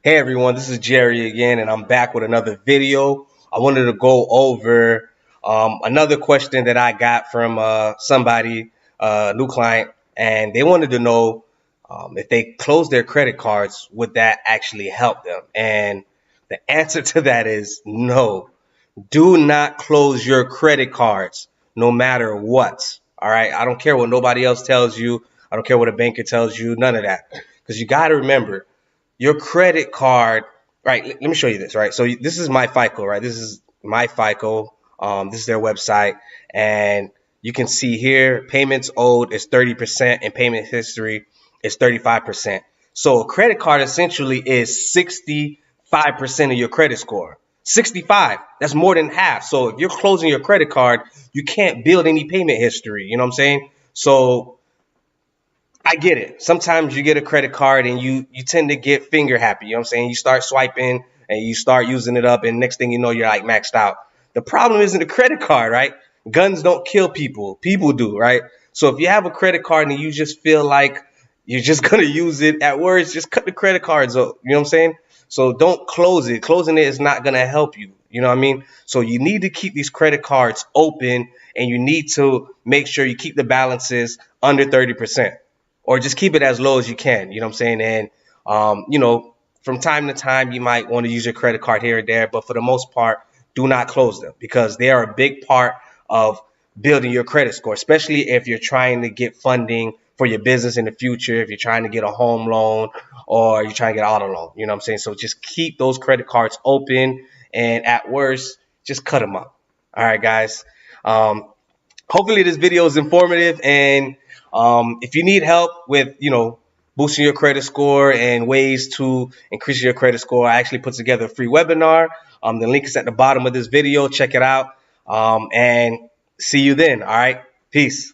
Hey everyone, this is Jerry again, and I'm back with another video. I wanted to go over another question that I got from somebody, new client, and they wanted to know if they close their credit cards, would that actually help them? And the answer to that is no. Do not close your credit cards, no matter what. All right, I don't care what nobody else tells you. I don't care what a banker tells you. None of that, because you got to remember your credit card, right? Let me show you this, right? So this is my FICO, right? This is my FICO. This is their website, and you can see here payments owed is 30% and payment history is 35%. So a credit card essentially is 65% of your credit score. 65, that's more than half. So if you're closing your credit card, you can't build any payment history. You know what I'm saying? So I get it. Sometimes you get a credit card and you tend to get finger happy. You know what I'm saying? You start swiping and you start using it up, and next thing you know, you're like maxed out. The problem isn't a credit card, right? Guns don't kill people. People do, right? So if you have a credit card and you just feel like you're just gonna use it at worst, just cut the credit cards up. You know what I'm saying? So don't close it. Closing it is not gonna help you. You know what I mean? So you need to keep these credit cards open, and you need to make sure you keep the balances under 30%, or just keep it as low as you can. You know what I'm saying? And from time to time, you might want to use your credit card here and there, but for the most part, do not close them, because they are a big part of building your credit score, especially if you're trying to get funding for your business in the future, if you're trying to get a home loan or you're trying to get an auto loan. You know what I'm saying? So just keep those credit cards open, and at worst, just cut them up. All right, guys. Hopefully this video is informative, and if you need help with boosting your credit score and ways to increase your credit score, I actually put together a free webinar. The link is at the bottom of this video. Check it out, and see you then. All right, peace.